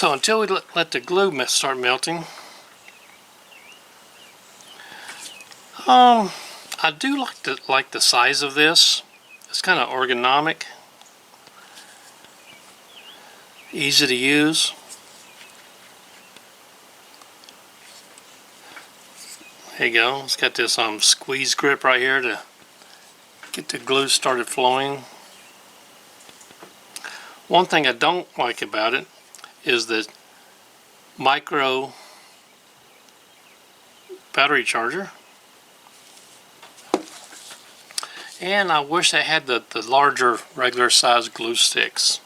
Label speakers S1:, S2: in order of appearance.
S1: So until we let the glue start melting, I do like the size of this. It's kind of ergonomic, easy to use. There you go. It's got this squeeze grip right here to get the glue started flowing. One thing I don't like about it is the micro battery charger. And I wish I had the larger regular size glue sticks.